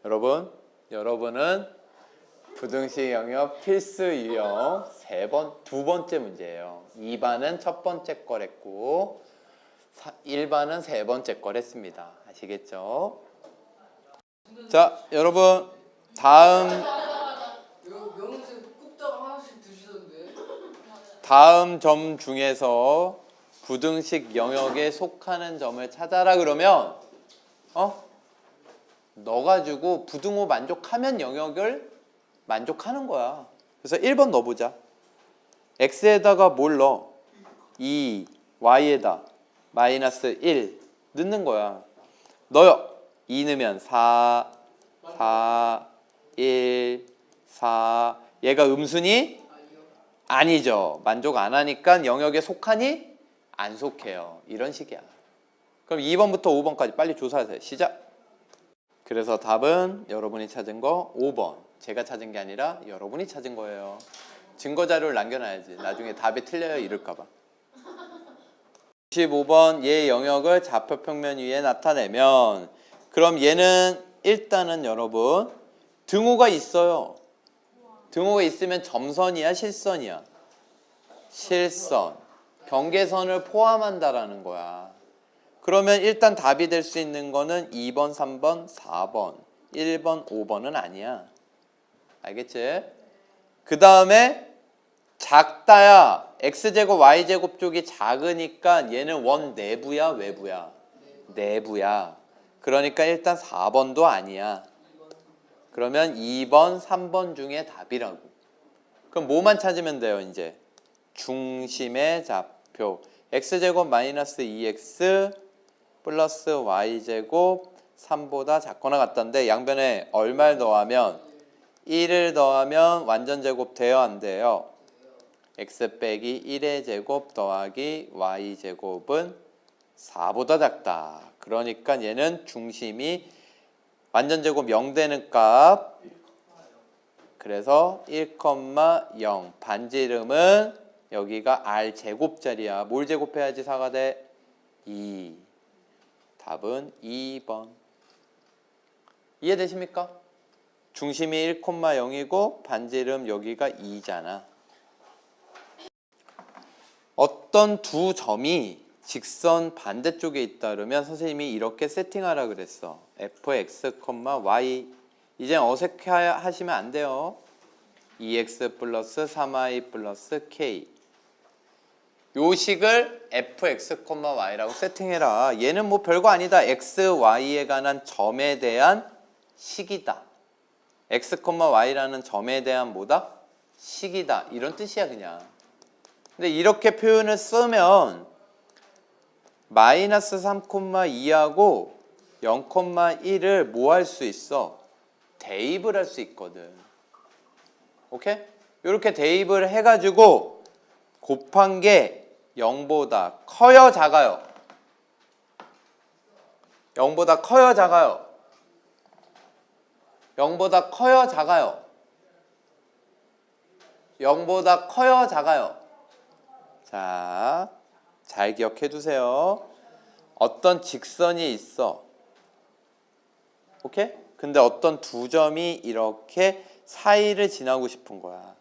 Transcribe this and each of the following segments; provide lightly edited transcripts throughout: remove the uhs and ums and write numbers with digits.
여러분은 부등식 영역 필수 유형 두 번째 문제예요. 2반은 첫 번째 걸 했고 1반은 세 번째 걸 했습니다. 아시겠죠? 자, 여러분 다음 점 중에서 부등식 영역에 속하는 점을 찾아라 그러면 넣어 가지고 부등호 만족하면 영역을 만족하는 거야. 그래서 1번 넣어보자. x에다가 뭘 넣어? 2, y에다 마이너스 1 넣는 거야. 넣어요. 2 넣으면 4, 1, 4. 얘가 음수니? 아니죠. 만족 안 하니까 영역에 속하니? 안 속해요. 이런 식이야. 그럼 2번부터 5번까지 빨리 조사하세요. 시작. 그래서 답은 여러분이 찾은 거 5번. 제가 찾은 게 아니라 여러분이 찾은 거예요. 증거 자료를 남겨놔야지. 나중에 답이 틀려요 이럴까 봐. 95번 얘 영역을 좌표평면 위에 나타내면 그럼 얘는 일단은 여러분 등호가 있어요. 등호가 있으면 점선이야 실선이야? 실선. 경계선을 포함한다라는 거야. 그러면 일단 답이 될 수 있는 거는 2번, 3번, 4번, 1번, 5번은 아니야. 알겠지? 그 다음에 작다야. x제곱, y제곱 쪽이 작으니까 얘는 원 내부야, 외부야? 내부야. 그러니까 일단 4번도 아니야. 그러면 2번, 3번 중에 답이라고. 그럼 뭐만 찾으면 돼요, 이제? 중심의 좌표. x제곱 마이너스 2x 플러스 y제곱 3보다 작거나 같던데 양변에 얼마를 더하면 1을 더하면 완전제곱 돼요, 안 돼요? x 빼기 1의 제곱 더하기 y제곱은 4보다 작다. 그러니까 얘는 중심이 완전제곱 0 되는 값. 그래서 1,0 반지름은 여기가 r제곱짜리야. 뭘 제곱해야지 4가 돼? 2. 답은 2번. 이해되십니까? 중심이 1,0이고 반지름 여기가 2잖아. 어떤 두 점이 직선 반대쪽에 있다 그러면 선생님이 이렇게 세팅하라 그랬어. fx, y. 이제 어색해 하시면 안 돼요. 2x 플러스 3y 플러스 k. 요 식을 fx, y라고 세팅해라. 얘는 뭐 별거 아니다. x, y에 관한 점에 대한 식이다. x, y라는 점에 대한 뭐다? 식이다. 이런 뜻이야 그냥. 근데 이렇게 표현을 쓰면 마이너스 3,2하고 0,1을 뭐 할 수 있어? 대입을 할 수 있거든. 오케이? 이렇게 대입을 해가지고 곱한 게 0보다 커요, 작아요? 0보다 커요, 작아요? 0보다 커요, 작아요? 0보다 커요, 작아요? 자, 잘 기억해 두세요. 어떤 직선이 있어. 오케이? 근데 어떤 두 점이 이렇게 사이를 지나고 싶은 거야.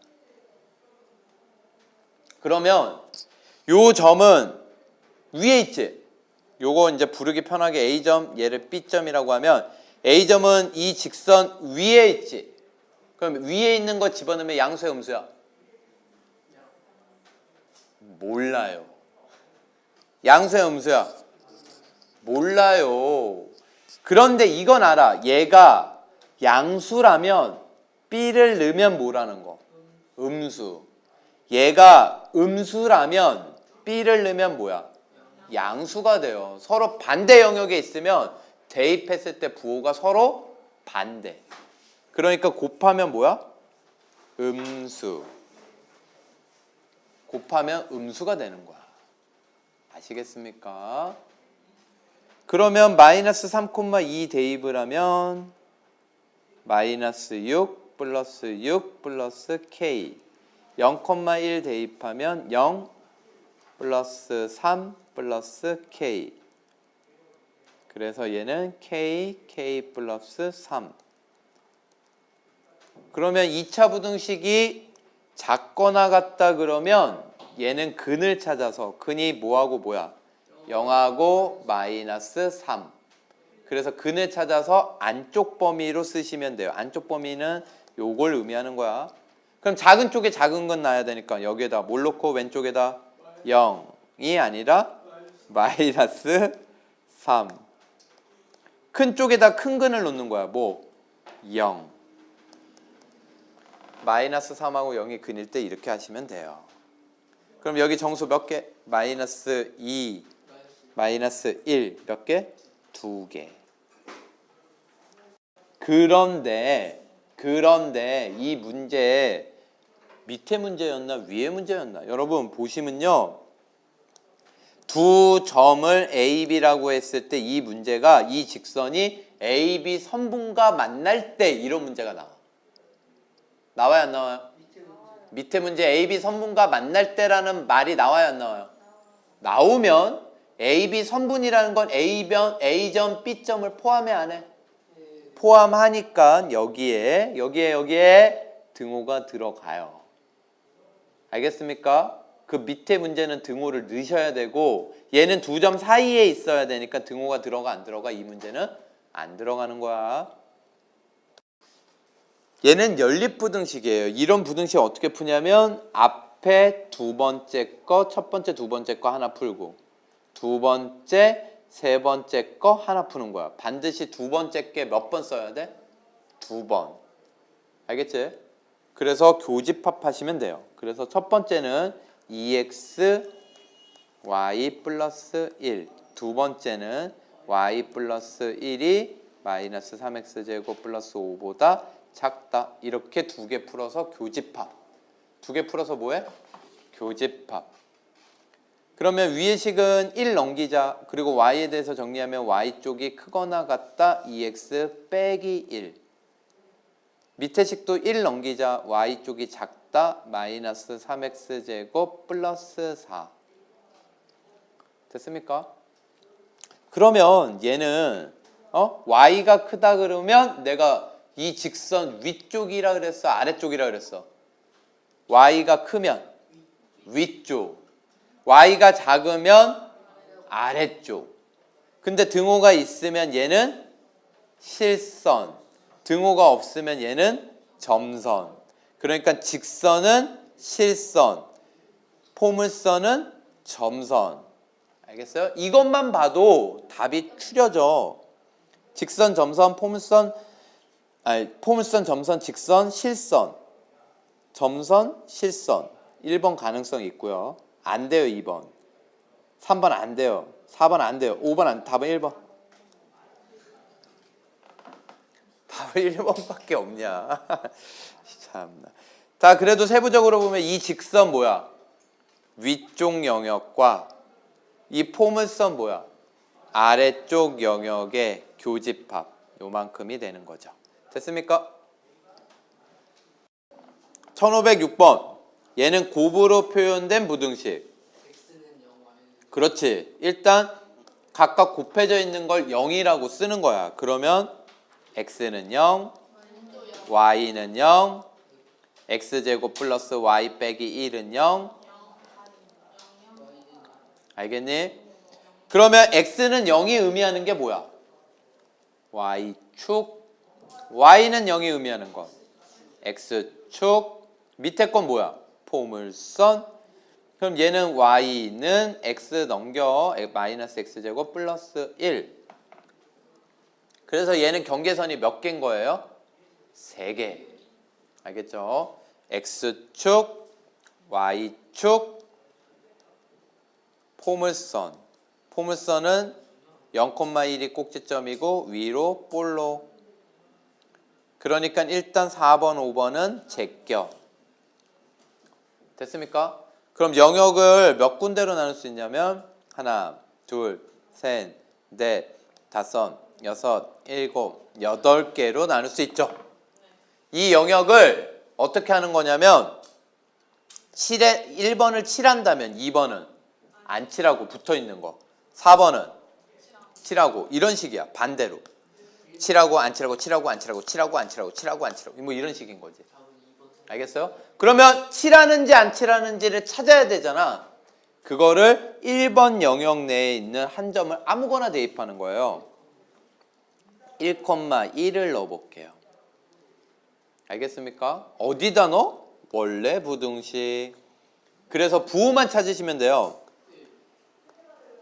그러면 요 점은 위에 있지? 요거 이제 부르기 편하게 A점, 얘를 B점이라고 하면 A점은 이 직선 위에 있지? 그럼 위에 있는 거 집어넣으면 양수야, 음수야? 몰라요. 양수야, 음수야? 몰라요. 그런데 이건 알아. 얘가 양수라면 B를 넣으면 뭐라는 거? 음수. 얘가 음수라면 B를 넣으면 뭐야? 양수가 돼요. 서로 반대 영역에 있으면 대입했을 때 부호가 서로 반대. 그러니까 곱하면 뭐야? 음수. 곱하면 음수가 되는 거야. 아시겠습니까? 그러면 마이너스 3,2 대입을 하면 마이너스 6 플러스 6 플러스 k 0,1 대입하면 0 플러스 3 플러스 k. 그래서 얘는 k 플러스 3. 그러면 2차 부등식이 작거나 같다 그러면 얘는 근을 찾아서 근이 뭐하고 뭐야? 0하고 마이너스 3. 그래서 근을 찾아서 안쪽 범위로 쓰시면 돼요. 안쪽 범위는 요걸 의미하는 거야. 그럼 작은 쪽에 작은 건 놔야 되니까 여기에다 뭘 놓고 왼쪽에다 0이 아니라 마이너스 3. 큰 쪽에다 큰 근을 놓는 거야. 뭐? 0. 마이너스 3하고 0이 근일 때 이렇게 하시면 돼요. 그럼 여기 정수 몇 개? 마이너스 2, 마이너스 1 몇 개? 2개. 그런데 이 문제 밑에 문제였나 위에 문제였나? 여러분 보시면요. 두 점을 A, B라고 했을 때 이 문제가 이 직선이 A, B 선분과 만날 때 이런 문제가 나와. 나와요 안 나와요? 밑에 문제 A, B 선분과 만날 때라는 말이 나와요 안 나와요? 나오면 A, B 선분이라는 건 A점, B점을 포함해 안 해? 포함하니까 여기에 등호가 들어가요. 알겠습니까? 그 밑에 문제는 등호를 넣으셔야 되고 얘는 두 점 사이에 있어야 되니까 등호가 들어가 안 들어가? 이 문제는 안 들어가는 거야. 얘는 연립부등식이에요. 이런 부등식 어떻게 푸냐면 앞에 두 번째 거, 첫 번째, 두 번째 거 하나 풀고 두 번째, 세 번째 거 하나 푸는 거야. 반드시 두 번째 게 몇 번 써야 돼? 2번. 알겠지? 그래서 교집합 하시면 돼요. 그래서 첫 번째는 2x y 플러스 1. 두 번째는 y 플러스 1이 마이너스 3x 제곱 플러스 5보다 작다. 이렇게 두 개 풀어서 교집합. 두 개 풀어서 뭐해? 교집합. 그러면 위의 식은 1 넘기자. 그리고 y에 대해서 정리하면 y쪽이 크거나 같다. 2x 빼기 1. 밑에 식도 1 넘기자. y쪽이 작다. 마이너스 3x 제곱 플러스 4. 됐습니까? 그러면 얘는 y가 크다 그러면 내가 이 직선 위쪽이라 그랬어? 아래쪽이라 그랬어? y가 크면 위쪽. y가 작으면 아래쪽. 근데 등호가 있으면 얘는 실선. 등호가 없으면 얘는 점선. 그러니까 직선은 실선. 포물선은 점선. 알겠어요? 이것만 봐도 답이 추려져. 직선, 점선, 포물선, 포물선, 점선, 직선, 실선. 점선, 실선. 1번 가능성이 있고요. 안 돼요, 2번. 3번 안 돼요. 4번 안 돼요. 5번 안, 답은 1번. 답은 1번밖에 없냐. 참나. 자, 그래도 세부적으로 보면 이 직선 뭐야? 위쪽 영역과 이 포물선 뭐야? 아래쪽 영역의 교집합. 요만큼이 되는 거죠. 됐습니까? 1506번. 얘는 곱으로 표현된 부등식. 그렇지. 일단 각각 곱해져 있는 걸 0이라고 쓰는 거야. 그러면 x는 0, y는 0, x제곱 플러스 y 빼기 1은 0. 알겠니? 그러면 x는 0이 의미하는 게 뭐야? y축. y는 0이 의미하는 건 x축. 밑에 건 뭐야? 포물선. 그럼 얘는 y는 x 넘겨 마이너스 x제곱 플러스 1. 그래서 얘는 경계선이 몇 개인 거예요? 3개. 알겠죠? x축, y축, 포물선. 포물선은 0,1이 꼭지점이고 위로 볼록. 그러니까 일단 4번, 5번은 제껴. 됐습니까? 그럼 영역을 몇 군데로 나눌 수 있냐면 하나, 둘, 셋, 넷, 다섯, 여섯, 일곱, 8개로 나눌 수 있죠. 이 영역을 어떻게 하는 거냐면 1번을 칠한다면 2번은 안 칠하고 붙어 있는 거. 4번은 칠하고 이런 식이야. 반대로. 칠하고 안 칠하고 칠하고 안 칠하고 칠하고 안 칠하고 칠하고 안 칠하고 뭐 이런 식인 거지. 알겠어요? 그러면 칠하는지 안 칠하는지를 찾아야 되잖아. 그거를 1번 영역 내에 있는 한 점을 아무거나 대입하는 거예요. 1,1을 넣어볼게요. 알겠습니까? 어디다 넣어? 원래 부등식. 그래서 부호만 찾으시면 돼요.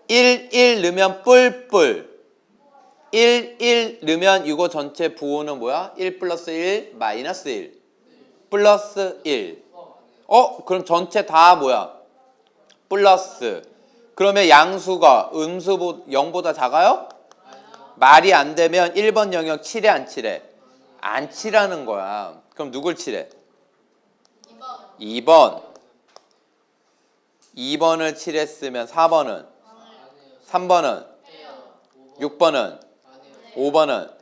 1, 1 넣으면 뿔뿔. 1, 1 넣으면 이거 전체 부호는 뭐야? 1 플러스 1 마이너스 1 플러스 1. 그럼 전체 다 뭐야? 플러스. 그러면 양수가 음수 0보다 작아요? 말이 안 되면 1번 영역 칠해 안 칠해? 안 칠하는 거야. 그럼 누굴 칠해? 2번. 2번을 칠했으면 4번은? 3번은? 6번은? 5번은?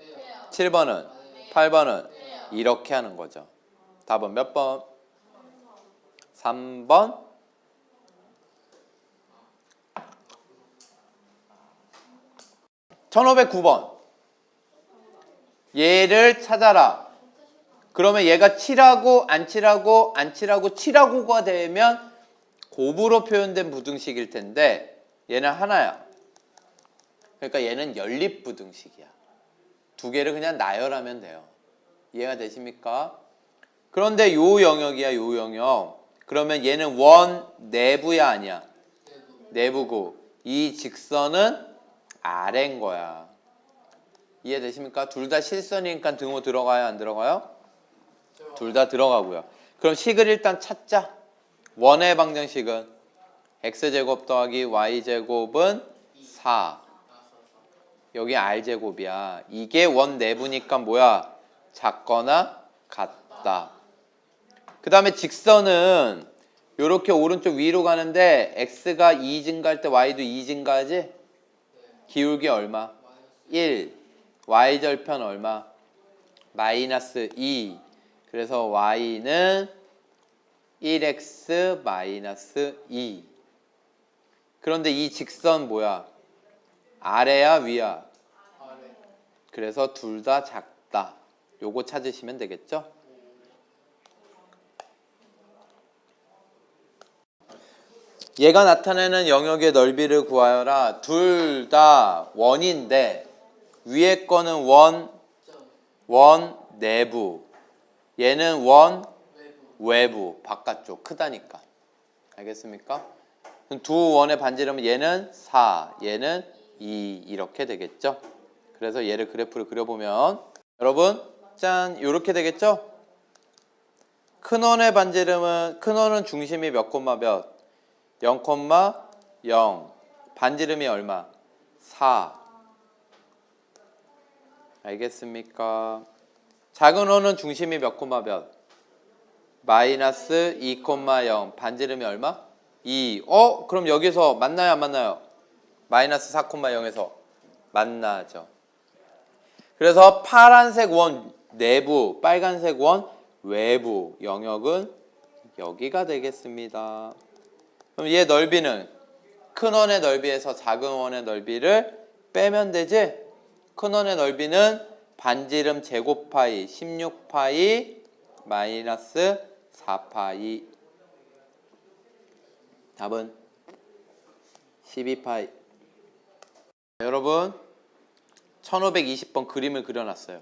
7번은? 8번은? 이렇게 하는 거죠. 답은 몇 번? 3번. 1509번. 얘를 찾아라. 그러면 얘가 칠하고 안 칠하고 안 칠하고 칠하고가 되면 곱으로 표현된 부등식일 텐데 얘는 하나야. 그러니까 얘는 연립부등식이야. 두 개를 그냥 나열하면 돼요. 이해가 되십니까? 그런데 요 영역이야, 요 영역. 그러면 얘는 원 내부야, 아니야? 내부고. 이 직선은 아래인 거야. 이해되십니까? 둘 다 실선이니까 등호 들어가요, 안 들어가요? 둘 다 들어가고요. 그럼 식을 일단 찾자. 원의 방정식은 x제곱 더하기 y제곱은 4. 여기 r제곱이야. 이게 원 내부니까 뭐야? 작거나 같다. 그 다음에 직선은 이렇게 오른쪽 위로 가는데 x가 2 증가할 때 y도 2 증가하지? 기울기 얼마? 1. y절편 얼마? 마이너스 2. 그래서 y는 1x 마이너스 2. 그런데 이 직선 뭐야? 아래야 위야? 그래서 둘 다 작다. 요거 찾으시면 되겠죠? 얘가 나타내는 영역의 넓이를 구하여라. 둘 다 원인데 위에 거는 원 내부, 얘는 원 외부, 바깥쪽, 크다니까. 알겠습니까? 두 원의 반지름은 얘는 4, 얘는 2 이렇게 되겠죠? 그래서 얘를 그래프를 그려보면 여러분 짠 이렇게 되겠죠? 큰 원의 반지름은 큰 원은 중심이 몇 콤마 몇? 0,0 반지름이 얼마? 4. 알겠습니까? 작은 원은 중심이 몇 콤마 몇? 마이너스 2,0 반지름이 얼마? 2. 그럼 여기서 만나요 안 만나요? 마이너스 4,0에서 만나죠. 그래서 파란색 원 내부, 빨간색 원 외부 영역은 여기가 되겠습니다. 그럼 얘 넓이는 큰 원의 넓이에서 작은 원의 넓이를 빼면 되지? 큰 원의 넓이는 반지름 제곱파이 16파이 마이너스 4파이. 답은 12파이. 여러분 1520번 그림을 그려놨어요.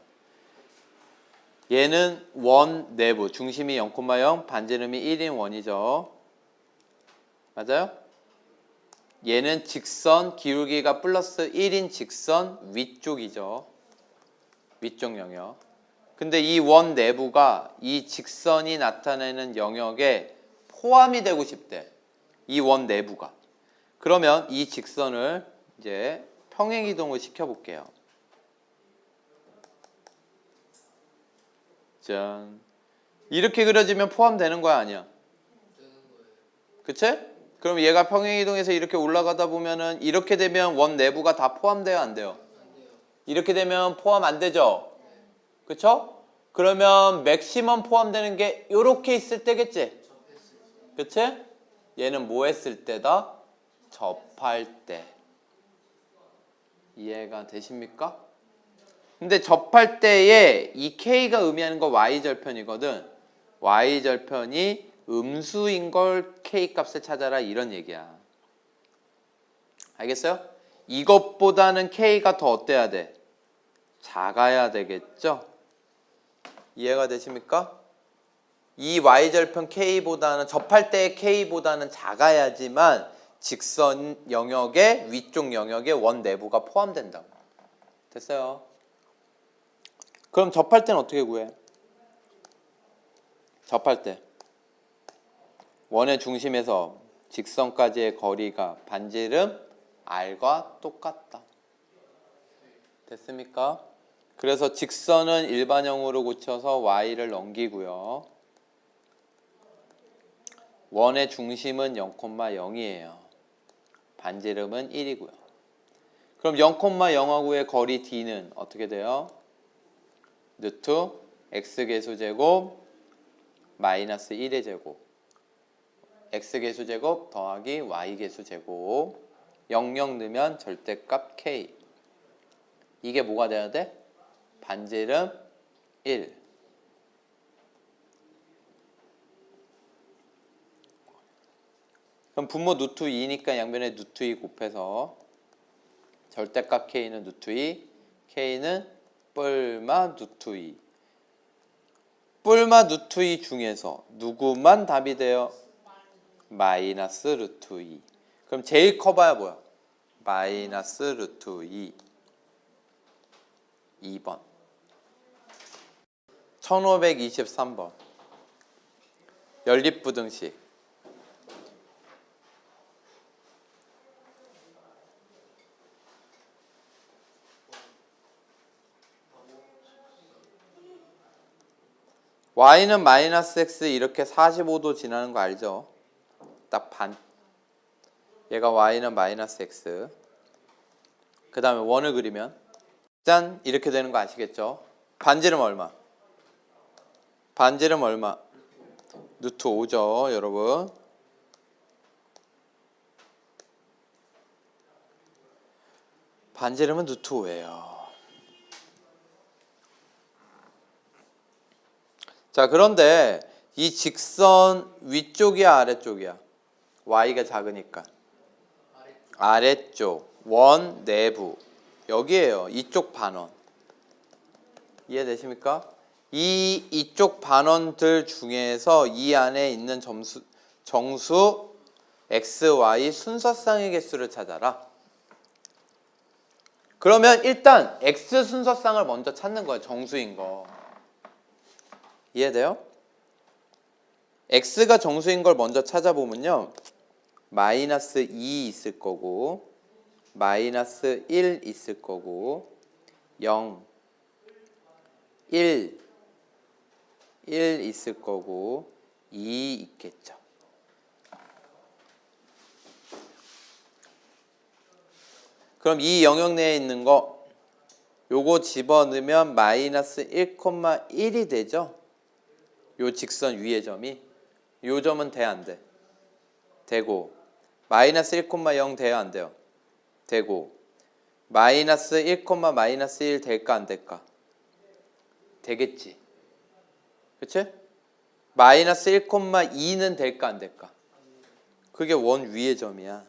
얘는 원 내부, 중심이 0,0, 반지름이 1인 원이죠. 맞아요? 얘는 직선, 기울기가 플러스 1인 직선 위쪽이죠. 위쪽 영역. 근데 이 원 내부가 이 직선이 나타내는 영역에 포함이 되고 싶대. 이 원 내부가. 그러면 이 직선을 이제 평행이동을 시켜볼게요. 짠. 이렇게 그려지면 포함되는 거야, 아니야? 그치? 그럼 얘가 평행이동해서 이렇게 올라가다 보면은 이렇게 되면 원 내부가 다 포함돼요, 안 돼요? 이렇게 되면 포함 안 되죠? 그쵸? 그러면 맥시멈 포함되는 게 이렇게 있을 때겠지? 그치? 얘는 뭐 했을 때다? 접할 때. 이해가 되십니까? 근데 접할 때에 이 K가 의미하는 거 Y절편이거든. Y절편이 음수인 걸 K값을 찾아라 이런 얘기야. 알겠어요? 이것보다는 K가 더 어때야 돼? 작아야 되겠죠? 이해가 되십니까? 이 Y절편 K보다는 접할 때의 K보다는 작아야지만 직선 영역의 위쪽 영역에 원 내부가 포함된다고. 됐어요? 그럼 접할 때는 어떻게 구해? 접할 때 원의 중심에서 직선까지의 거리가 반지름 R과 똑같다. 됐습니까? 그래서 직선은 일반형으로 고쳐서 Y를 넘기고요. 원의 중심은 0,0이에요. 반지름은 1이고요. 그럼 0,0하고의 거리 D는 어떻게 돼요? 루트 X개수제곱 마이너스 1의 제곱 X개수제곱 더하기 Y개수제곱 00 넣으면 절대값 K. 이게 뭐가 돼야 돼? 반지름 1. 그럼 분모 루트 2니까 양변에 루트 2 곱해서 절대값 K는 루트 2, K는 뿔마 루트 2. 뿔마 루트 2 중에서 누구만 답이 돼요? 마이너스 루트 2. 그럼 제일 커봐야 뭐야? 마이너스 루트 2. 2번. 1523번. 연립부등식. y는 마이너스 x 이렇게 45도 지나는 거 알죠? 딱 반. 얘가 y는 마이너스 x. 그 다음에 원을 그리면 짠 이렇게 되는 거 아시겠죠? 반지름 얼마? 반지름 얼마? 루트 5죠 여러분. 반지름은 루트 5예요. 자, 그런데 이 직선 위쪽이야 아래쪽이야? y가 작으니까 아래쪽 원 내부 여기에요. 이쪽 반원 이해되십니까? 이쪽 반원들 중에서 이 안에 있는 정수 x, y 순서쌍의 개수를 찾아라. 그러면 일단 x 순서쌍을 먼저 찾는 거예요. 정수인 거. 이해돼요? x가 정수인 걸 먼저 찾아보면요. 마이너스 2 있을 거고 마이너스 1 있을 거고 0, 1 있을 거고 2 있겠죠. 그럼 이 영역 내에 있는 거 요거 집어넣으면 마이너스 1,1이 되죠. 요 직선 위의 점이 요 점은 돼 안 돼? 되고 마이너스 1,0 돼요 안 돼요? 되고 마이너스 1, 마이너스 1 될까 안 될까? 되겠지. 그치? 마이너스 1,2는 될까 안 될까? 그게 원 위의 점이야.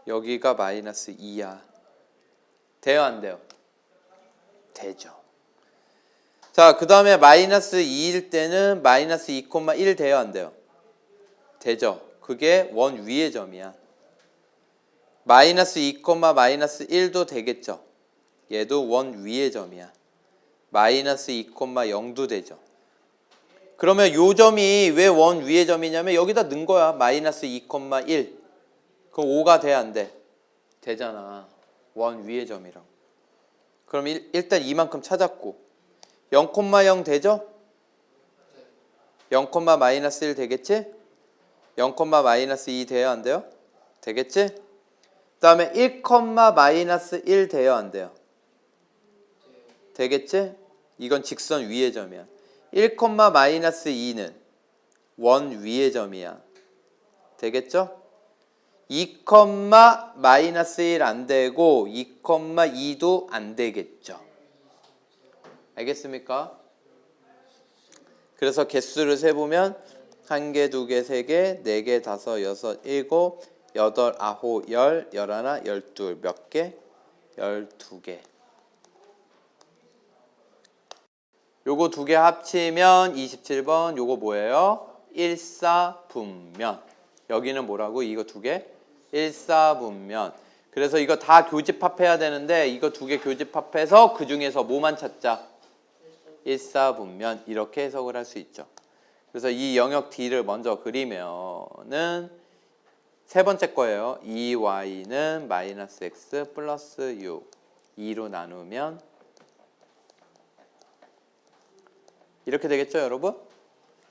여기가 마이너스 2야. 돼요 안 돼요? 되죠. 자, 그 다음에 마이너스 2일 때는 마이너스 2,1 돼요 안 돼요? 되죠. 그게 원 위의 점이야. 마이너스 2, 마이너스 1도 되겠죠. 얘도 원 위의 점이야. 마이너스 2,0도 되죠. 그러면 요 점이 왜 원 위의 점이냐면 여기다 넣은 거야. 마이너스 2,1. 그럼 5가 돼 안 돼? 되잖아. 원 위의 점이라고. 그럼 일단 이만큼 찾았고 0,0 되죠? 0, 마이너스 1 되겠지? 0, 마이너스 2 돼요 안 돼요? 되겠지? 그 다음에 1, 마이너스 1 돼요 안 돼요? 되겠지? 이건 직선 위의 점이야. 1, 마이너스 2는 원 위의 점이야. 되겠죠? 2, 마이너스 1 안 되고 2, 2도 안 되겠죠. 알겠습니까? 그래서 개수를 세보면 1개, 2개, 3개, 4개, 5, 6, 7, 8, 9, 10, 11, 12 몇 개? 12개. 요거 두 개 합치면 27번. 요거 뭐예요? 일사분면. 여기는 뭐라고? 이거 두 개? 일사분면. 그래서 이거 다 교집합해야 되는데 이거 두 개 교집합해서 그 중에서 뭐만 찾자? 일사분면. 이렇게 해석을 할 수 있죠. 그래서 이 영역 D를 먼저 그리면은 세 번째 거예요. 2y는 마이너스 x 플러스 6 2로 나누면 이렇게 되겠죠, 여러분?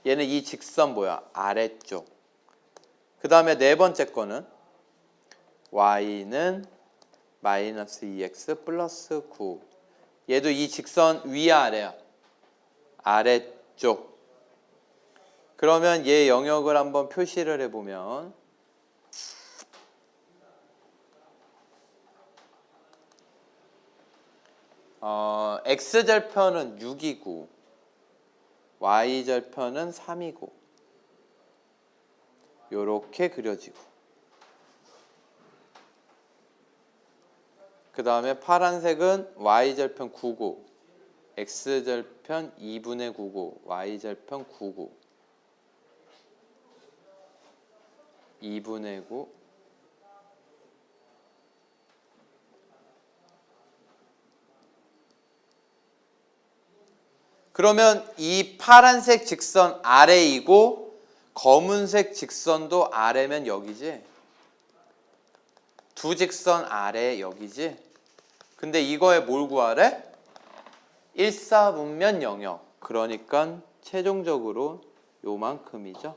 얘는 이 직선 뭐야? 아래쪽. 그 다음에 네 번째 거는 y는 마이너스 2x 플러스 9. 얘도 이 직선 위야 아래야? 아래쪽. 그러면 얘 영역을 한번 표시를 해보면 x절편은 6이고 y절편은 3이고 요렇게 그려지고 그 다음에 파란색은 y절편 9고 x절편 2분의 9고 y절편 9고 2분의 9 그러면 이 파란색 직선 아래이고 검은색 직선도 아래면 여기지? 두 직선 아래 여기지? 근데 이거에 뭘 구하래? 일사분면 영역. 그러니까 최종적으로 요만큼이죠.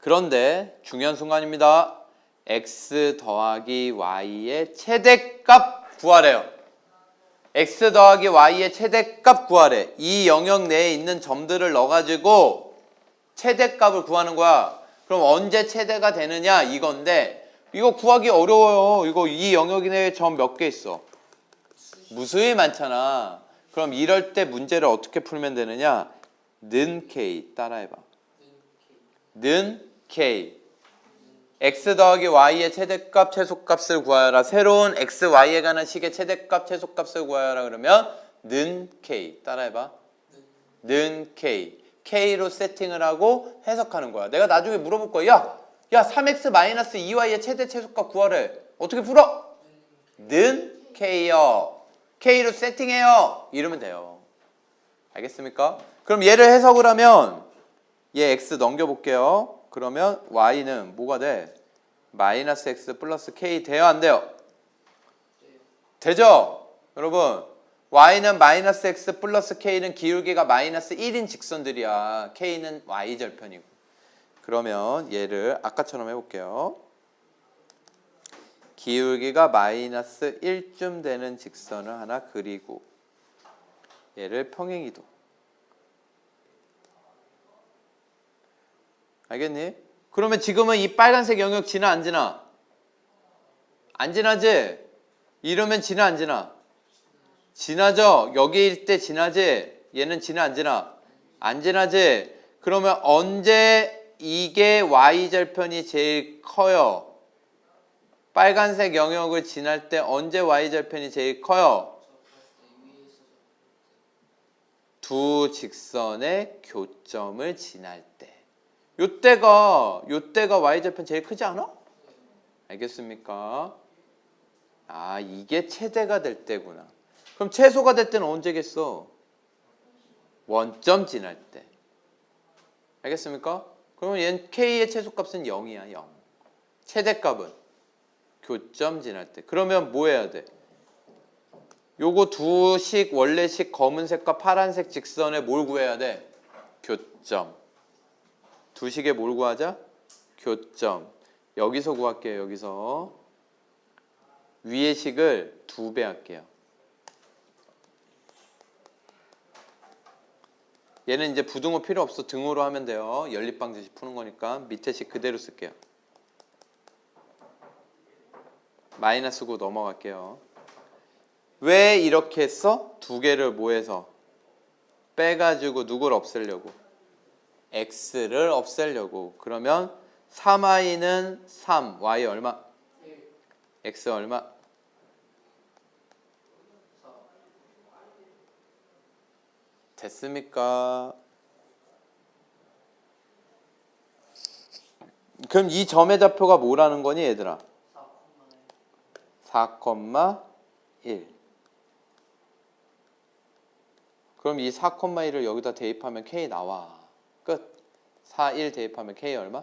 그런데 중요한 순간입니다. x 더하기 y의 최대값 구하래요. x 더하기 y의 최대값 구하래. 이 영역 내에 있는 점들을 넣어가지고 최대값을 구하는 거야. 그럼 언제 최대가 되느냐 이건데 이거 구하기 어려워요. 이거 이 영역 내에 점 몇 개 있어? 무수히 많잖아. 그럼 이럴 때 문제를 어떻게 풀면 되느냐? 는 k 따라해봐. 는 k x 더하기 y의 최대값, 최소값을 구하여라. 새로운 x, y에 관한 식의 최대값, 최소값을 구하여라. 그러면 는 k. 따라해봐. 는 k. k로 세팅을 하고 해석하는 거야. 내가 나중에 물어볼 거야. 야 3x 마이너스 2y의 최대, 최소값 구하래. 어떻게 풀어? 는 k요. k로 세팅해요. 이러면 돼요. 알겠습니까? 그럼 얘를 해석을 하면 얘 x 넘겨볼게요. 그러면 y는 뭐가 돼? 마이너스 x 플러스 k 돼요? 안 돼요? 되죠? 여러분 y는 마이너스 x 플러스 k는 기울기가 마이너스 1인 직선들이야. k는 y절편이고. 그러면 얘를 아까처럼 해볼게요. 기울기가 마이너스 1쯤 되는 직선을 하나 그리고 얘를 평행이동. 알겠니? 그러면 지금은 이 빨간색 영역 지나 안 지나? 안 지나지? 이러면 지나 안 지나? 지나죠? 여기일 때 지나지? 얘는 지나 안 지나? 안 지나지? 그러면 언제 이게 y절편이 제일 커요? 빨간색 영역을 지날 때 언제 y절편이 제일 커요? 두 직선의 교점을 지날 때. 요때가 y절편 제일 크지 않아? 알겠습니까? 아 이게 최대가 될 때구나. 그럼 최소가 될 때는 언제겠어? 원점 지날 때. 알겠습니까? 그러면 얘는 k의 최소값은 0이야. 0. 최대값은 교점 지날 때. 그러면 뭐 해야 돼? 요거 두식 원래식 검은색과 파란색 직선에 뭘 구해야 돼? 교점. 두 식에 뭘 구하자? 교점. 여기서 구할게요. 여기서. 위의 식을 2배 할게요. 얘는 이제 부등호 필요 없어. 등호로 하면 돼요. 연립방정식 푸는 거니까 밑에 식 그대로 쓸게요. 마이너스 9 넘어갈게요. 왜 이렇게 했어? 두 개를 뭐 해서? 빼가지고 누구를 없애려고? x를 없애려고. 그러면 3i는 3, y 얼마? x 얼마? 됐습니까? 그럼 이 점의 좌표가 뭐라는 거니 얘들아? 4,1. 그럼 이 4,1을 여기다 대입하면 k 나와. 끝. 4, 1 대입하면 k 얼마?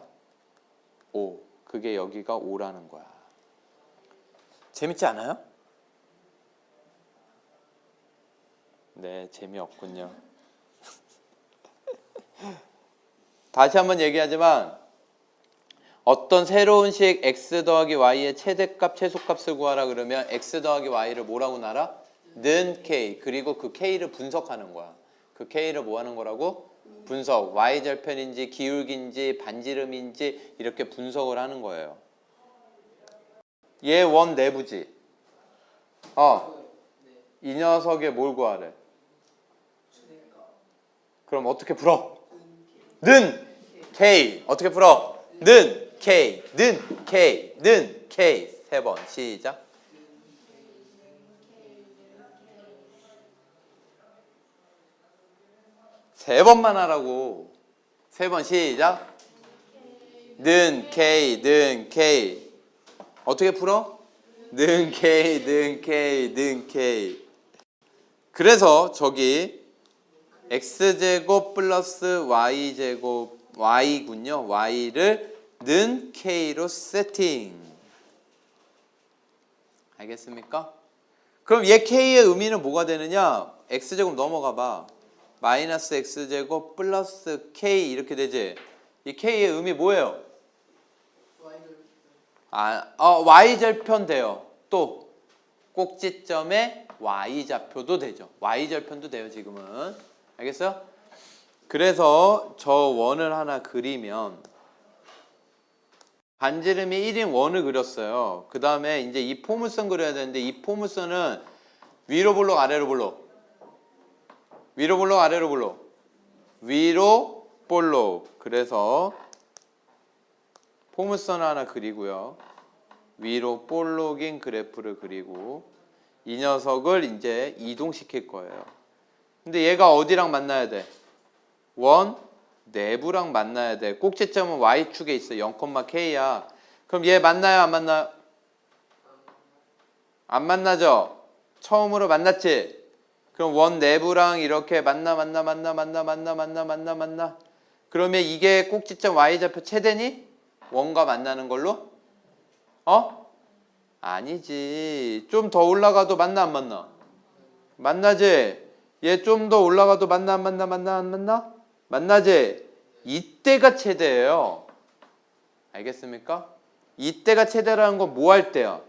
5. 그게 여기가 5라는 거야. 재밌지 않아요? 네, 재미없군요. 다시 한번 얘기하지만 어떤 새로운 식 x 더하기 y의 최대값, 최소값을 구하라 그러면 x 더하기 y를 뭐라고 놔라? 는 k. 그리고 그 k를 분석하는 거야. 그 k를 뭐 하는 거라고? 분석. y절편인지 기울기인지 반지름인지 이렇게 분석을 하는 거예요. 얘 원 내부지. 이 녀석의 뭘 구하래? 그럼 어떻게 풀어? 는 k. 어떻게 풀어? 는 k. 는 k. 는 k. 세 번 시작. 세 번만 하라고. 세 번 시작. 는 k. 는 k. 어떻게 풀어? 는 k. 는 k. 는 k. 그래서 저기 x제곱 플러스 y제곱 y군요. y를 는 k로 세팅. 알겠습니까? 그럼 얘 k의 의미는 뭐가 되느냐? x제곱 넘어가 봐. 마이너스 x제곱 플러스 k 이렇게 되지. 이 k의 의미 뭐예요? y절편 돼요. 또 꼭지점에 y좌표도 되죠. y절편도 돼요 지금은. 알겠어요? 그래서 저 원을 하나 그리면 반지름이 1인 원을 그렸어요. 그 다음에 이제 이 포물선 그려야 되는데 이 포물선은 위로 볼록 아래로 볼록? 위로 볼록 아래로 볼록? 위로 볼록. 그래서 포물선 하나 그리고요. 위로 볼록인 그래프를 그리고 이 녀석을 이제 이동시킬 거예요. 근데 얘가 어디랑 만나야 돼? 원 내부랑 만나야 돼. 꼭지점은 y축에 있어. 0,k야. 그럼 얘 만나요? 안 만나요? 안 만나죠? 처음으로 만났지? 그럼 원 내부랑 이렇게 만나. 그러면 이게 꼭지점 y좌표 최대니? 원과 만나는 걸로? 아니지. 좀 더 올라가도 만나 안 만나? 만나지? 얘 좀 더 올라가도 만나 안 만나? 만나지? 이때가 최대예요. 알겠습니까? 이때가 최대라는 건 뭐 할 때야?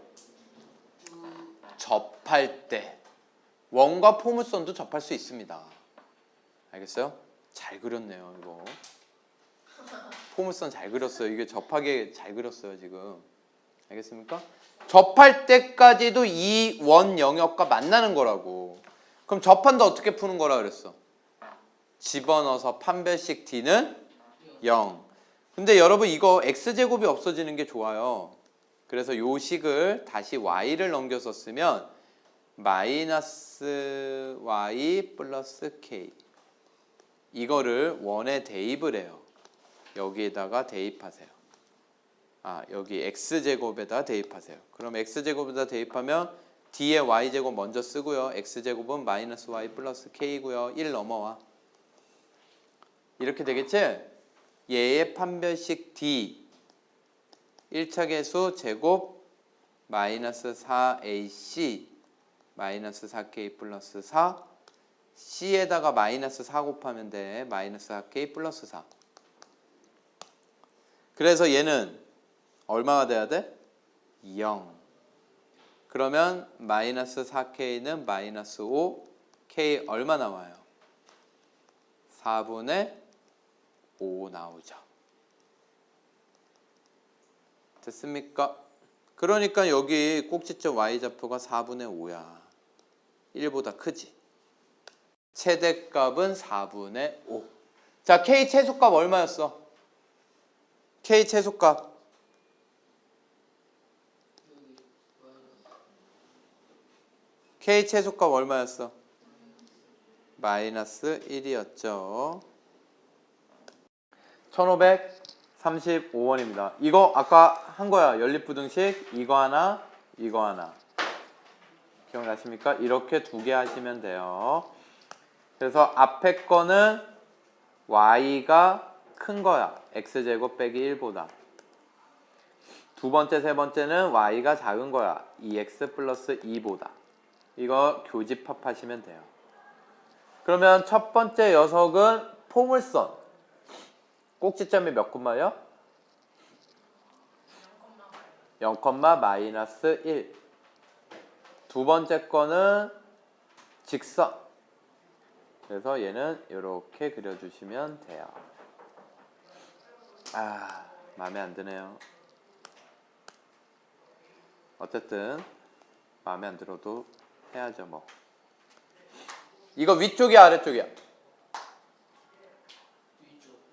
접할 때. 원과 포물선도 접할 수 있습니다. 알겠어요? 잘 그렸네요 이거. 포물선 잘 그렸어요. 이게 접하게 잘 그렸어요 지금. 알겠습니까? 접할 때까지도 이 원 영역과 만나는 거라고. 그럼 접한다 어떻게 푸는 거라 그랬어? 집어넣어서 판별식 D는 0. 근데 여러분 이거 X제곱이 없어지는 게 좋아요. 그래서 요 식을 다시 Y를 넘겨서 쓰면 마이너스 Y 플러스 K. 이거를 원에 대입을 해요. 여기에다가 대입하세요. 여기 X제곱에다 대입하세요. 그럼 X제곱에다 대입하면 D에 Y제곱 먼저 쓰고요. X제곱은 마이너스 Y 플러스 K고요. 1 넘어와. 이렇게 되겠지? 얘의 판별식 D 1차 계수 제곱 마이너스 4AC 마이너스 4K 플러스 4 C에다가 마이너스 4 곱하면 돼. 마이너스 4K 플러스 4. 그래서 얘는 얼마가 돼야 돼? 0. 그러면 마이너스 4K는 마이너스 5 K 얼마 나와요? 4분의 5 나오죠. 됐습니까? 그러니까 여기 꼭지점 y좌표가 4분의 5야. 1보다 크지. 최대값은 4분의 5. 자, k 최소값 얼마였어? k 최소값. k 최소값 얼마였어? 마이너스 1이었죠. 1535원입니다. 이거 아까 한 거야. 연립부등식 이거 하나, 이거 하나. 기억나십니까? 이렇게 두 개 하시면 돼요. 그래서 앞에 거는 y가 큰 거야. x제곱 빼기 1보다. 두 번째, 세 번째는 y가 작은 거야. 2x 플러스 2보다. 이거 교집합 하시면 돼요. 그러면 첫 번째 녀석은 포물선. 꼭지점이 몇 콤마요? 0, 마이너스 1. 두 번째 거는 직선. 그래서 얘는 이렇게 그려주시면 돼요. 아, 마음에 안 드네요. 어쨌든 마음에 안 들어도 해야죠 뭐. 이거 위쪽이야 아래쪽이야?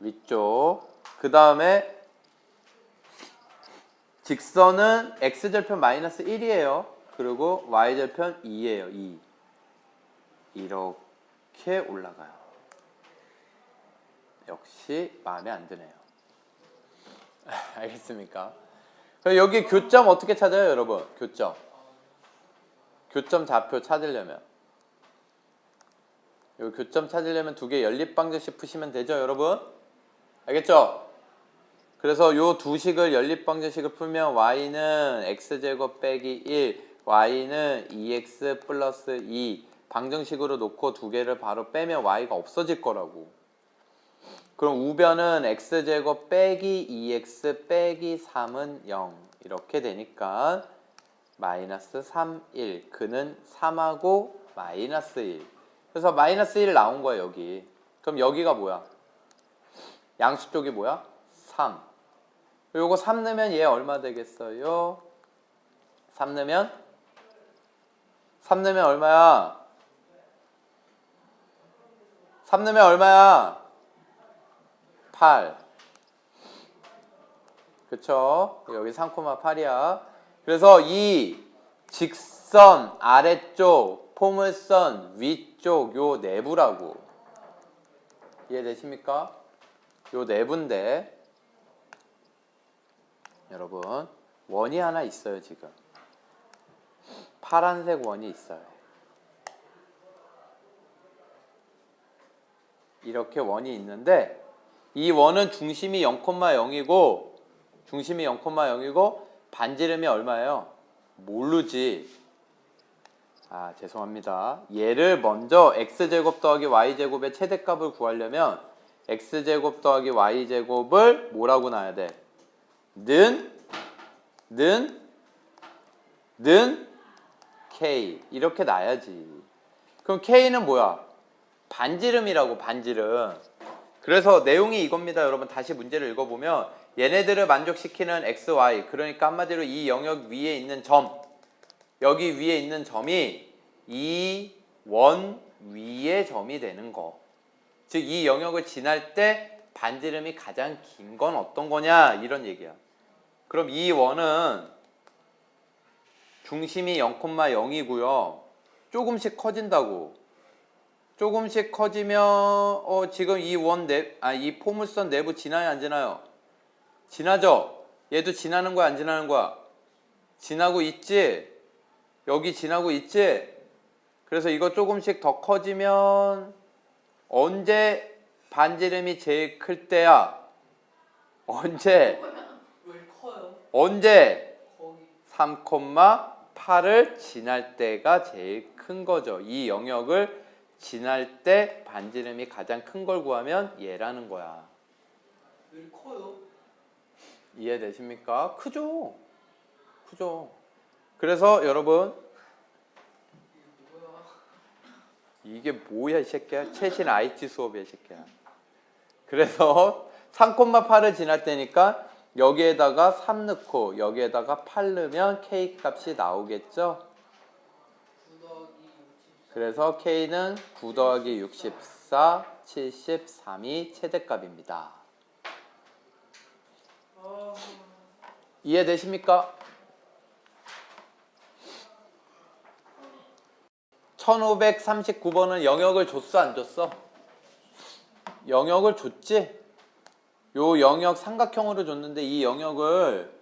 위쪽. 그 다음에 직선은 x절편 마이너스 1이에요. 그리고 y절편 2예요. 2. 이렇게 올라가요. 역시 마음에 안 드네요. 알겠습니까? 그럼 여기 교점 어떻게 찾아요 여러분? 교점. 교점 좌표 찾으려면 여기 교점 찾으려면 두 개 연립방정식 푸시면 되죠 여러분? 알겠죠? 그래서 요 두 식을 연립방정식을 풀면 y는 x제곱 빼기 1, y는 2x 플러스 2 방정식으로 놓고 두 개를 바로 빼면 y가 없어질 거라고. 그럼 우변은 x제곱 빼기 2x 빼기 3은 0 이렇게 되니까 마이너스 3, 1 그는 3하고 마이너스 1. 그래서 마이너스 1 나온 거야 여기. 그럼 여기가 뭐야? 양수 쪽이 뭐야? 3. 요거 3 넣으면 얘 얼마 되겠어요? 3 넣으면 얼마야? 3 넣으면 얼마야? 8. 그쵸? 여기 3,8이야. 그래서 이 직선 아래쪽, 포물선 위쪽 요 내부라고. 이해되십니까? 요 내부인데 여러분 원이 하나 있어요 지금. 파란색 원이 있어요. 이렇게 원이 있는데 이 원은 중심이 0,0이고 반지름이 얼마예요? 모르지. 아 죄송합니다. 얘를 먼저 x제곱 더하기 y제곱의 최대값을 구하려면 x제곱 더하기 y제곱을 뭐라고 놔야 돼? 는 k 이렇게 놔야지. 그럼 k는 뭐야? 반지름이라고. 반지름. 그래서 내용이 이겁니다 여러분. 다시 문제를 읽어보면 얘네들을 만족시키는 x, y 그러니까 한마디로 이 영역 위에 있는 점 여기 위에 있는 점이 이 원 위의 점이 되는 거. 즉 이 영역을 지날 때 반지름이 가장 긴 건 어떤 거냐 이런 얘기야. 그럼 이 원은 중심이 0,0이고요. 조금씩 커진다고. 조금씩 커지면 지금 이 이 포물선 내부 지나요 안 지나요? 지나죠? 얘도 지나는 거야 안 지나는 거야? 지나고 있지? 여기 지나고 있지? 그래서 이거 조금씩 더 커지면 언제 반지름이 제일 클 때야? 언제? 왜 커요? 언제? 거기 3,8을 지날 때가 제일 큰 거죠. 이 영역을 지날 때 반지름이 가장 큰 걸 구하면 얘라는 거야. 왜 커요? 이해되십니까? 크죠? 크죠? 그래서 여러분 이게 뭐야? 이게 뭐야 이 새끼야? 최신 IT 수업이야 이 새끼야. 그래서 3,8을 지날 때니까 여기에다가 3 넣고 여기에다가 8 넣으면 K 값이 나오겠죠? 9 더하기 60. 그래서 K는 9 더하기 64, 73이 최대값입니다. 이해되십니까? 1539번은 영역을 줬어 안 줬어? 영역을 줬지? 요 영역 삼각형으로 줬는데 이 영역을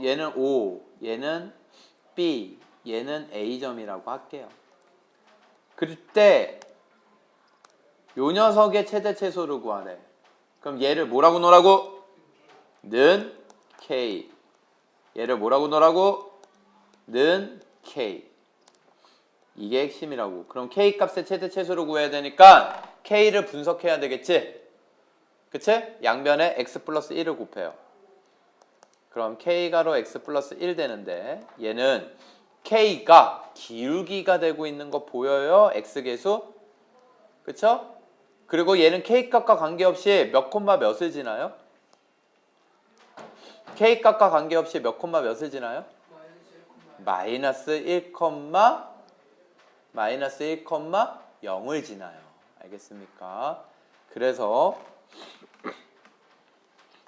얘는 O, 얘는 B, 얘는 A점이라고 할게요. 그럴 때 요 녀석의 최대 최소를 구하래. 그럼 얘를 뭐라고 놓으라고? 는 K. 얘를 뭐라고 놓으라고? 는 K. 이게 핵심이라고. 그럼 K 값의 최대 최소를 구해야 되니까 K를 분석해야 되겠지? 그치? 양변에 X 플러스 1을 곱해요. 그럼 K가로 X 플러스 1 되는데 얘는 K가 기울기가 되고 있는 거 보여요? X계수? 그쵸? 그리고 얘는 K값과 관계없이 몇 콤마 몇을 지나요? K값과 관계없이 몇 콤마 몇을 지나요? 마이너스 1, 마이너스 1,0을 지나요. 알겠습니까? 그래서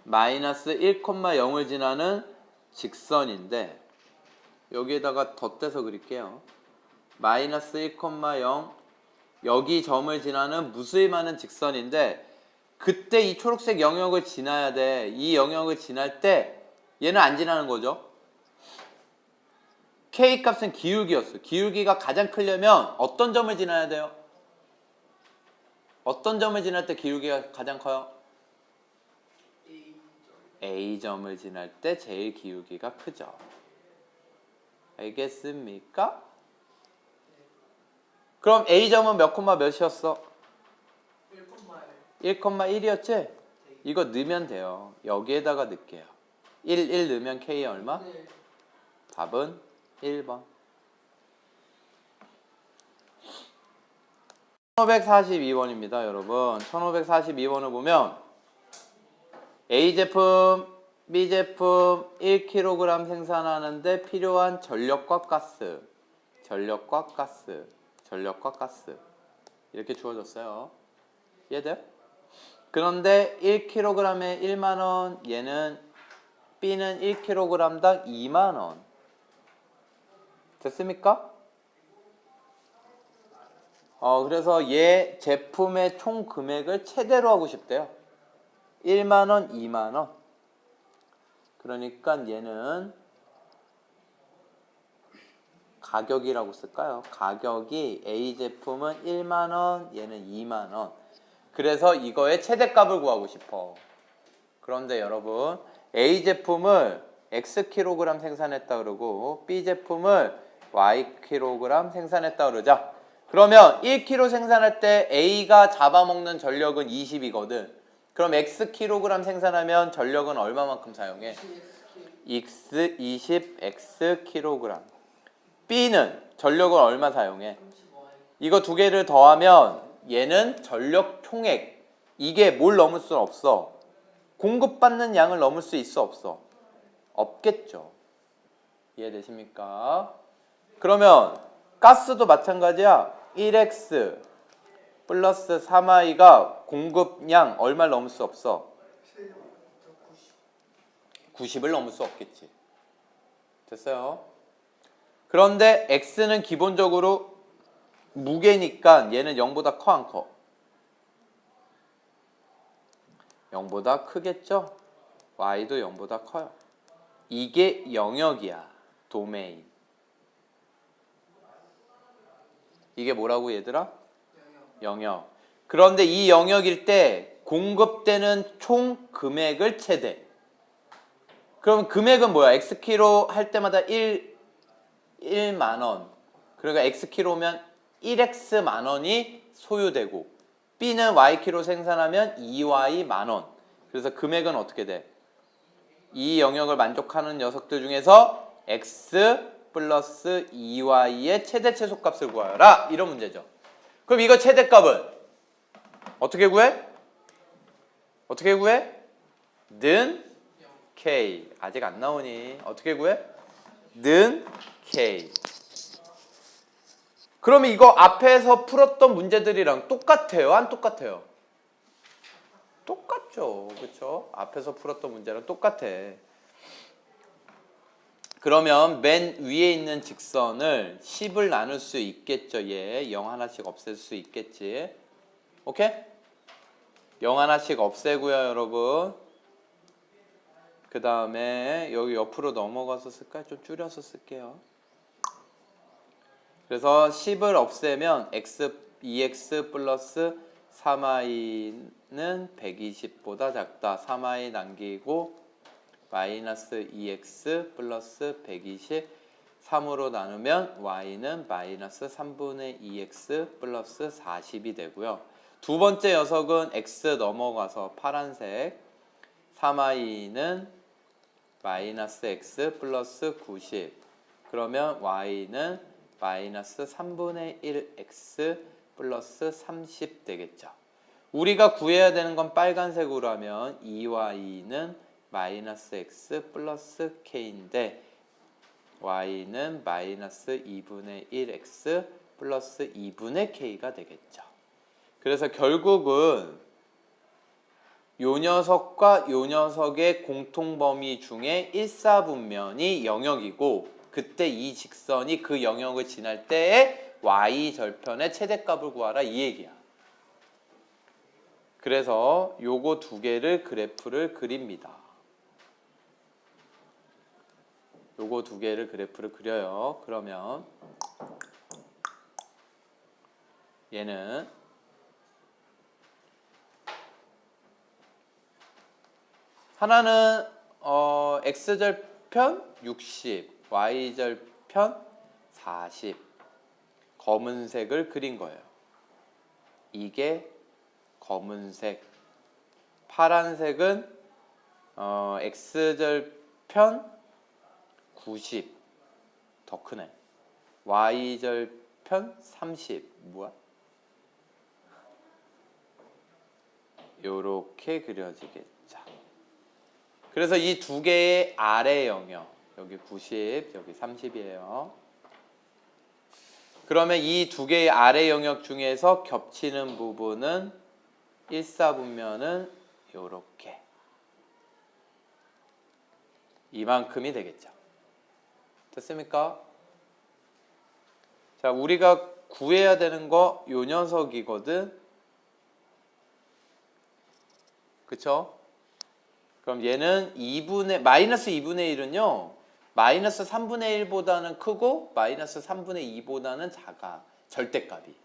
마이너스 1,0을 지나는 직선인데 여기에다가 덧대서 그릴게요. 마이너스 1,0 여기 점을 지나는 무수히 많은 직선인데 그때 이 초록색 영역을 지나야 돼. 이 영역을 지날 때 얘는 안 지나는 거죠. K 값은 기울기였어. 기울기가 가장 크려면 어떤 점을 지나야 돼요? 어떤 점을 지날 때 기울기가 가장 커요? A점을 지날 때 제일 기울기가 크죠. 알겠습니까? 그럼 A점은 몇 콤마 몇이었어? 1,1이었지? 이거 넣으면 돼요. 여기에다가 넣을게요. 1 넣으면 K 얼마? 답은 1번. 1542번입니다, 여러분. 1542번을 보면 A제품, B제품 1kg 생산하는데 필요한 전력과 가스 이렇게 주어졌어요. 이해돼요? 그런데 1kg에 1만원, 얘는 B는 1kg당 2만원. 됐습니까? 그래서 얘 제품의 총 금액을 최대로 하고 싶대요. 1만원, 2만원. 그러니까 얘는 가격이라고 쓸까요? 가격이 A 제품은 1만원, 얘는 2만원. 그래서 이거의 최대값을 구하고 싶어. 그런데 여러분, A 제품을 X kg 생산했다 그러고 B 제품을 Y kg 생산했다 그러자. 그러면 1kg 생산할 때 A가 잡아먹는 전력은 20이거든. 그럼 X kg 생산하면 전력은 얼마만큼 사용해? X 20 X kg. B는 전력을 얼마 사용해? 이거 두 개를 더하면 얘는 전력 총액. 이게 뭘 넘을 수는 없어. 공급받는 양을 넘을 수 있어 없어? 없겠죠. 이해되십니까? 그러면 가스도 마찬가지야. 1x 플러스 3i가 공급량 얼마를 넘을 수 없어? 90을 넘을 수 없겠지. 됐어요? 그런데 x는 기본적으로 무게니까 얘는 0보다 커 안 커? 0보다 크겠죠? y도 0보다 커요. 이게 영역이야. 도메인. 이게 뭐라고 얘들아? 영역. 그런데 이 영역일 때 공급되는 총 금액을 최대. 그럼 금액은 뭐야? X키로 할 때마다 1만원. 그러니까 X키로면 1X 만원이 소요되고 B는 Y키로 생산하면 2Y 만원. 그래서 금액은 어떻게 돼? 이 영역을 만족하는 녀석들 중에서 X 플러스 2Y의 최대 최소값을 구하여라. 이런 문제죠. 그럼 이거 최대값은 어떻게 구해? 어떻게 구해? 는 k. 아직 안 나오니 어떻게 구해? 는 k. 그러면 이거 앞에서 풀었던 문제들이랑 똑같아요? 안 똑같아요? 똑같죠. 그렇죠? 앞에서 풀었던 문제랑 똑같아. 그러면 맨 위에 있는 직선을 10을 나눌 수 있겠죠. 얘 0 하나씩 없앨 수 있겠지. 오케이? 0 하나씩 없애고요, 여러분. 그 다음에 여기 옆으로 넘어가서 쓸까요? 좀 줄여서 쓸게요. 그래서 10을 없애면 x, 2x 플러스 3i는 120보다 작다. 3i 남기고 마이너스 2x 플러스 120 3으로 나누면 y는 마이너스 3분의 2x 플러스 40이 되고요. 두 번째 녀석은 x 넘어가서 파란색 3i는 마이너스 x 플러스 90 그러면 y는 마이너스 3분의 1x 플러스 30 되겠죠. 우리가 구해야 되는 건 빨간색으로 하면 2y는 마이너스 x 플러스 k인데 y는 마이너스 2분의 1x 플러스 2분의 k가 되겠죠. 그래서 결국은 요 녀석과 요 녀석의 공통범위 중에 1사분면이 영역이고 그때 이 직선이 그 영역을 지날 때의 y절편의 최대값을 구하라 이 얘기야. 그래서 요거 두 개를 그래프를 그립니다. 요거 두 개를 그래프를 그려요. 그러면 얘는 하나는 x절편 60, y절편 40 검은색을 그린 거예요. 이게 검은색. 파란색은 x절편 90 더 크네. y절편 30 뭐야? 요렇게 그려지겠죠. 그래서 이 두 개의 아래 영역 여기 90 여기 30이에요. 그러면 이 두 개의 아래 영역 중에서 겹치는 부분은 1사분면은 요렇게 이만큼이 되겠죠. 됐습니까? 자, 우리가 구해야 되는 거 요 녀석이거든. 그쵸? 그럼 얘는 마이너스 2분의 1은요 마이너스 3분의 1보다는 크고 마이너스 3분의 2보다는 작아. 절대값이.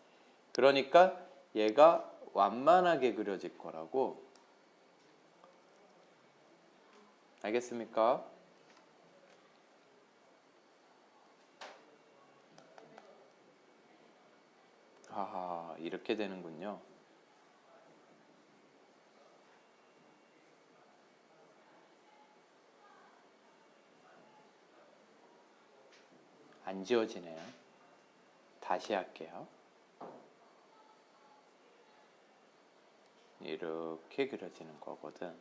그러니까 얘가 완만하게 그려질 거라고. 알겠습니까? 하하, 이렇게 되는군요. 안 지워지네요. 다시 할게요. 이렇게 그려지는 거거든.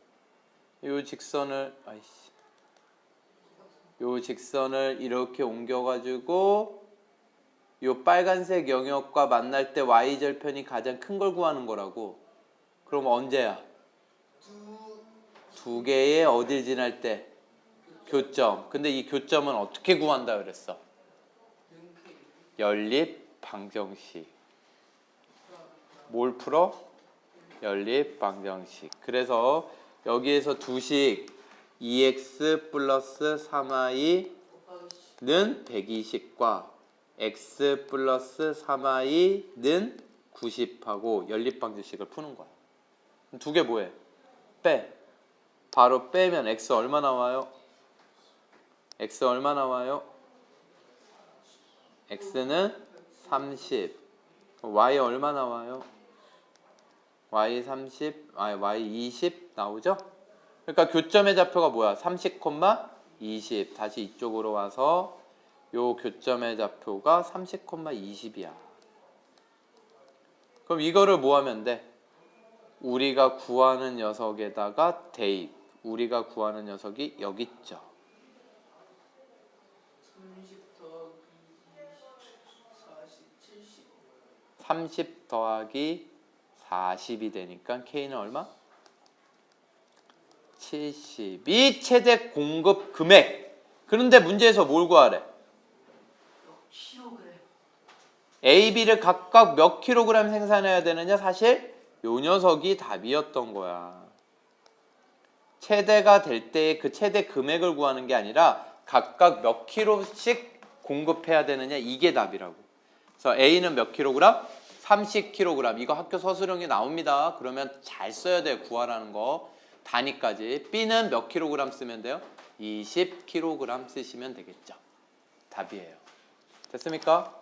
요 직선을 이렇게 옮겨가지고 요 빨간색 영역과 만날 때 y절편이 가장 큰 걸 구하는 거라고. 그럼 언제야? 두 개의 어딜 지날 때? 교점. 근데 이 교점은 어떻게 구한다 그랬어? 연립 방정식. 뭘 풀어? 연립 방정식. 그래서 여기에서 두식 2x 플러스 3i는 120과 x 플러스 3i는 90하고 연립 방정식을 푸는 거야. 두 개 뭐해? 빼. 바로 빼면 x 얼마 나와요? x 얼마 나와요? x는 30. y 얼마 나와요? y 30, y 20 나오죠? 그러니까 교점의 좌표가 뭐야? 30, 20. 다시 이쪽으로 와서 요 교점의 좌표가 30, 20이야. 그럼 이거를 뭐 하면 돼? 우리가 구하는 녀석에다가 대입. 우리가 구하는 녀석이 여기 있죠. 30 더하기 40, 70. 30 더하기 40이 되니까 K는 얼마? 70이 최대 공급 금액. 그런데 문제에서 뭘 구하래? 킬로그램. A, B를 각각 몇 킬로그램 생산해야 되느냐? 사실 요 녀석이 답이었던 거야. 최대가 될 때의 그 최대 금액을 구하는 게 아니라 각각 몇 킬로씩 공급해야 되느냐, 이게 답이라고. 그래서 A는 몇 킬로그램? 30킬로그램. 이거 학교 서술형이 나옵니다. 그러면 잘 써야 돼요, 구하라는 거. 단위까지. B는 몇 킬로그램 쓰면 돼요? 20킬로그램 쓰시면 되겠죠. 답이에요. 됐습니까?